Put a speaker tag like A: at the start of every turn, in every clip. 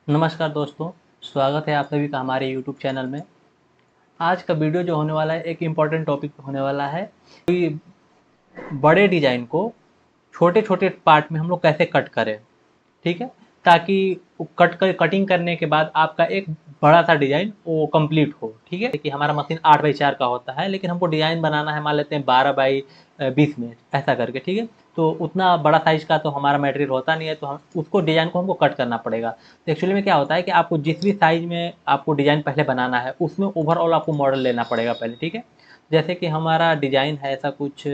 A: नमस्कार दोस्तों, स्वागत है आप सभी का हमारे यूट्यूब चैनल में। आज का वीडियो जो होने वाला है एक इम्पॉर्टेंट टॉपिक होने वाला है। कोई बड़े डिज़ाइन को छोटे-छोटे पार्ट में हम लोग कैसे कट करें, ठीक है? ताकि कटिंग करने के बाद आपका एक बड़ा-सा डिज़ाइन वो कंप्लीट हो, ठीक है? कि हमारा मशीन 8 बाई 4 का होता है, लेकिन हमको डिज़ाइन बनाना है, मान लेते हैं 12 बाई 20 में, ऐसा करके, ठीक है? तो उतना बड़ा साइज़ का तो हमारा मटेरियल होता नहीं है, तो हम उसको डिज़ाइन को हमको कट करना पड़ेगा। तो एक्चुअली में क्या होता है कि आपको जिस भी साइज़ में आपको डिज़ाइन पहले बनाना है, उसमें ओवरऑल आपको मॉडल लेना पड़ेगा पहले, ठीक है? जैसे कि हमारा डिज़ाइन है ऐसा कुछ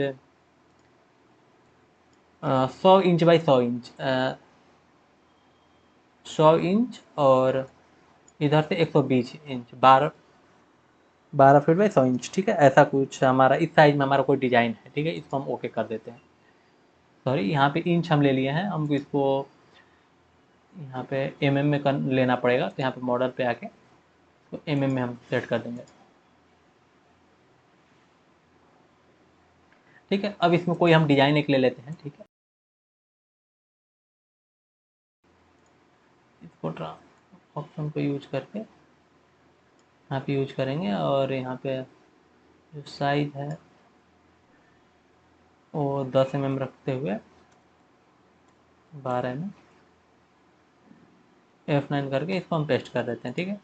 A: 100 इंच बाई 100 इंच, 100 इंच और इधर से 120 इंच, 12 फीट बाई 100 इंच, ठीक है? ऐसा कुछ हमारा इस साइज में हमारा कोई डिज़ाइन है, ठीक है? इसको हम ओके कर देते हैं। सॉरी, यहाँ पे इंच हम ले लिए हैं, हमको इसको यहाँ पे एमएम में लेना पड़ेगा। तो यहाँ पे मॉडल पे आके तो एमएम में हम सेट कर देंगे, ठीक है? अब इसमें कोई हम डिज़ाइन एक ले लेते हैं, ठीक है? इसको ऑप्शन को यूज करके यहाँ पे यूज करेंगे और यहाँ पे जो साइज है वो 10 mm रखते हुए 12 mm F9 करके इसको हम पेस्ट कर देते हैं, ठीक है?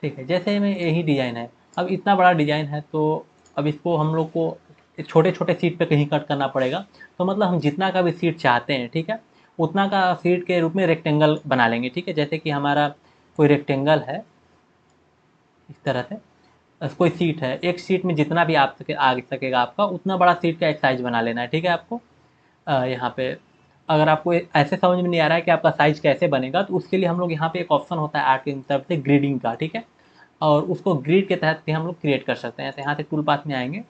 A: ठीक है, जैसे में यही डिज़ाइन है। अब इतना बड़ा डिज़ाइन है तो अब इसको हम लोग को छोटे-छोटे शीट पे कहीं कट करना पड़ेगा। तो मतलब हम जितना का भी शीट चाहते हैं, ठीक है? उतना का शीट के रूप में रेक्टेंगल बना लेंगे, ठीक है? जैसे कि हमारा कोई रेक्टेंगल है इस तरह से, कोई शीट है, एक शीट में जितना भी आप आ सकेगा आपका उतना बड़ा शीट का एक साइज़ बना लेना है, ठीक है आपको? यहाँ पे अगर आपको ऐसे समझ में नहीं आ रहा है कि आपका साइज़ कैसे बनेगा, तो उसके लिए हम लोग यहाँ पे एक ऑप्शन होता है आर्ट की तरफ से ग्रिडिंग का, ठीक है? और उसको ग्रिड के तहत भी हम लोग क्रिएट कर सकते हैं। तो यहाँ से टूल पाथ में आएँगे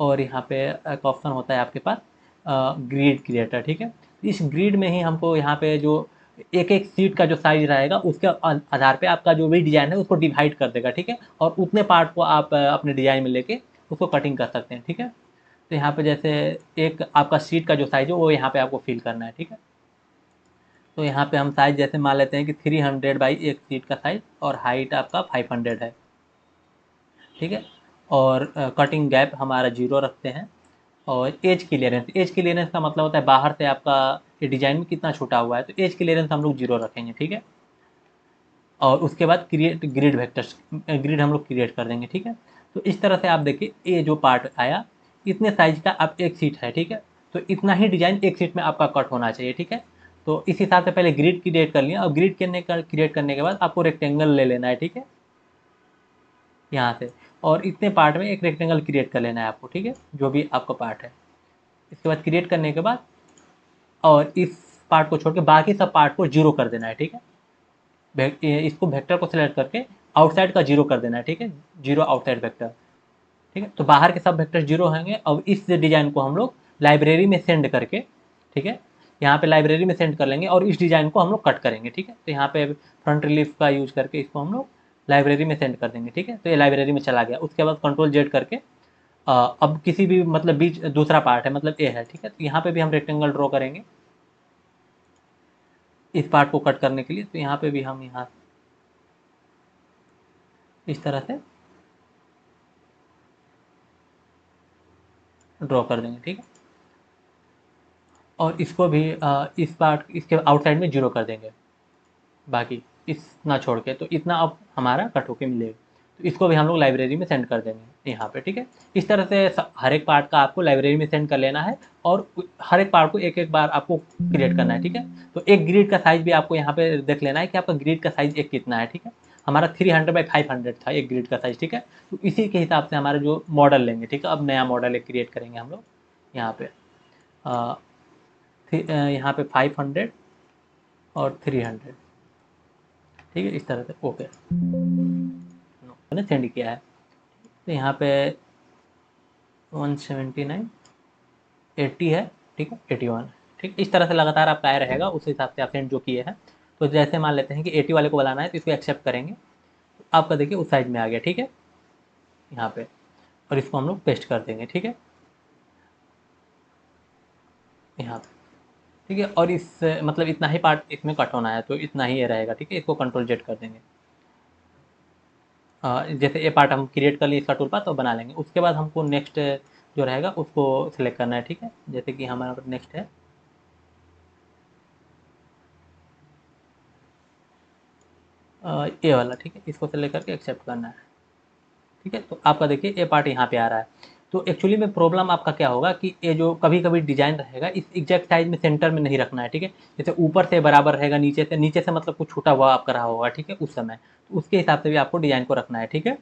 A: और यहाँ पे एक ऑप्शन होता है आपके पास ग्रिड क्रिएटर, ठीक है? इस ग्रिड में ही हमको यहाँ पे जो एक-एक शीट का जो साइज़ रहेगा उसके आधार पे आपका जो भी डिज़ाइन है उसको डिवाइड कर देगा, ठीक है? और उतने पार्ट को आप अपने डिज़ाइन में लेके उसको कटिंग कर सकते हैं, ठीक है? तो यहाँ पे जैसे एक आपका शीट का जो साइज़ है वो यहाँ पे आपको फिल करना है, ठीक है? तो यहाँ पे हम साइज़ जैसे मान लेते हैं कि 300 बाई एक शीट का साइज़ और हाइट आपका 500 है, ठीक है? और कटिंग गैप हमारा 0 रखते हैं और एज क्लियरेंस का मतलब होता है बाहर से आपका ये डिज़ाइन में कितना छूटा हुआ है, तो एज क्लियरेंस हम लोग 0 रखेंगे, ठीक है? और उसके बाद क्रिएट ग्रिड वेक्टर्स ग्रिड हम लोग क्रिएट कर देंगे, ठीक है? तो इस तरह से आप देखिए ये जो पार्ट आया, इतने साइज़ का अब एक शीट है, ठीक है? तो इतना ही डिज़ाइन एक शीट में आपका कट होना चाहिए, ठीक है? तो इस हिसाब से पहले ग्रिड क्रिएट कर लिया और ग्रिड क्रिएट करने के बाद आपको रेक्टेंगल ले लेना है, ठीक है? यहाँ से और इतने पार्ट में एक रेक्टेंगल क्रिएट कर लेना है आपको, ठीक है? जो भी आपका पार्ट है। इसके बाद क्रिएट करने के बाद और इस पार्ट को छोड़ के बाकी सब पार्ट को 0 कर देना है, ठीक है? इसको वेक्टर को सिलेक्ट करके आउटसाइड का 0 कर देना है, ठीक है? 0 आउटसाइड वेक्टर, ठीक है? तो बाहर के सब वेक्टर 0 होंगे। अब इस डिज़ाइन को हम लोग लाइब्रेरी में सेंड करके, ठीक है? यहाँ पे लाइब्रेरी में सेंड कर लेंगे और इस डिज़ाइन को हम लोग कट करेंगे, ठीक है? तो यहाँ पे फ्रंट रिलीफ का यूज़ करके इसको हम लोग लाइब्रेरी में सेंड कर देंगे, ठीक है? तो ये लाइब्रेरी में चला गया। उसके बाद कंट्रोल जेड करके अब किसी भी मतलब बीच दूसरा पार्ट है मतलब ए है, ठीक है? तो यहाँ पे भी हम रेक्टेंगल ड्रॉ करेंगे इस पार्ट को कट करने के लिए। तो यहाँ पे भी हम यहाँ इस तरह से ड्रॉ कर देंगे, ठीक है? और इसको भी इस पार्ट इसके आउटसाइड में 0 कर देंगे, बाकी इतना छोड़ के। तो इतना अब हमारा कट होके मिलेगा। तो इसको भी हम लोग लाइब्रेरी में सेंड कर देंगे यहाँ पे, ठीक है? इस तरह से हर एक पार्ट का आपको लाइब्रेरी में सेंड कर लेना है और हर एक पार्ट को एक-एक बार आपको क्रिएट करना है, ठीक है? तो एक ग्रिड का साइज़ भी आपको यहाँ पे देख लेना है कि आपका ग्रिड का साइज़ एक कितना है, ठीक है? हमारा 300 बाई 500 था एक ग्रिड का साइज़, ठीक है? तो इसी के हिसाब से हमारा जो मॉडल लेंगे, ठीक है? अब नया मॉडल एक क्रिएट करेंगे हम लोग यहाँ पे। अ, यहाँ पे 500 और 300, ठीक है? इस तरह से ओके मैंने सेंड किया है। तो यहाँ पे 179 80 है, ठीक है? 81, ठीक? इस तरह से लगातार आपका आया रहेगा उस हिसाब से आप सेंड जो किए हैं। तो जैसे मान लेते हैं कि 80 वाले को बुलाना है तो इसको एक्सेप्ट करेंगे। तो आपका देखिए उस साइज में आ गया, ठीक है? यहाँ पे और इसको हम लोग पेस्ट कर देंगे, ठीक है? यहाँ पे ठीक है। और इस मतलब इतना ही पार्ट इसमें कट होना है, तो इतना ही ये रहेगा, ठीक है। इसको कंट्रोल जेड कर देंगे। जैसे ये पार्ट हम क्रिएट कर लिए इसका टूल पाथ, तो बना लेंगे। उसके बाद हमको नेक्स्ट जो रहेगा उसको सिलेक्ट करना है, ठीक है। जैसे कि हमारा नेक्स्ट है ये वाला, ठीक है। इसको सेलेक्ट करके एक्सेप्ट करना है, ठीक है। तो आपका देखिए ये पार्ट यहाँ पे आ रहा है। तो एक्चुअली में प्रॉब्लम आपका क्या होगा कि ये जो कभी कभी डिजाइन रहेगा इस एग्जैक्ट साइज में सेंटर में नहीं रखना है, ठीक है। जैसे ऊपर से बराबर रहेगा, नीचे से मतलब कुछ छूटा हुआ आपका रहा होगा, ठीक है, उस समय तो उसके हिसाब से भी आपको डिजाइन को रखना है, ठीक है।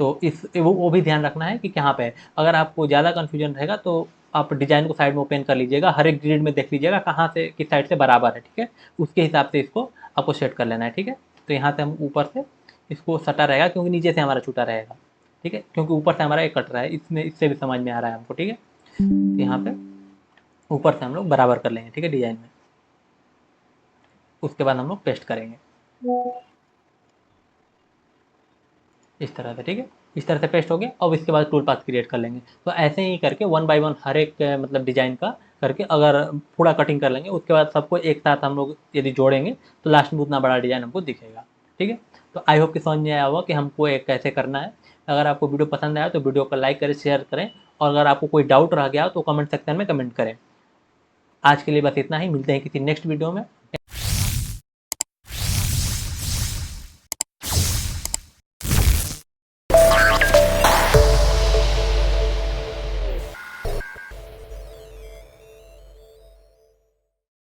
A: तो इस वो भी ध्यान रखना है कि कहाँ पे है। अगर आपको ज़्यादा कन्फ्यूजन रहेगा तो आप डिजाइन को साइड में ओपन कर लीजिएगा, हर एक ग्रिड में देख लीजिएगा कहाँ से किस साइड से बराबर है, ठीक है। उसके हिसाब से इसको आपको सेट कर लेना है, ठीक है। तो यहाँ से हम ऊपर से इसको सटा रहेगा क्योंकि नीचे से हमारा छूटा रहेगा, ठीक है, क्योंकि ऊपर से हमारा एक कट रहा है, इसमें इससे भी समझ में आ रहा है हमको, ठीक है। तो यहाँ पे ऊपर से हम लोग बराबर कर लेंगे, ठीक है, डिजाइन में। उसके बाद हम लोग पेस्ट करेंगे इस तरह से, ठीक है। इस तरह से पेस्ट हो गया। अब इसके बाद टूल पाथ क्रिएट कर लेंगे। तो ऐसे ही करके वन बाय वन हर एक मतलब डिजाइन का करके अगर पूरा कटिंग कर लेंगे, उसके बाद सबको एक साथ हम लोग यदि जोड़ेंगे तो लास्ट में उतना बड़ा डिजाइन हमको दिखेगा, ठीक है। तो आई होप कि समझ में आया होगा कि हमको एक कैसे करना है। अगर आपको वीडियो पसंद आया तो वीडियो को लाइक करें, शेयर करें, और अगर आपको कोई डाउट रह गया हो तो कमेंट सेक्शन में कमेंट करें। आज के लिए बस इतना ही, मिलते हैं किसी नेक्स्ट वीडियो में।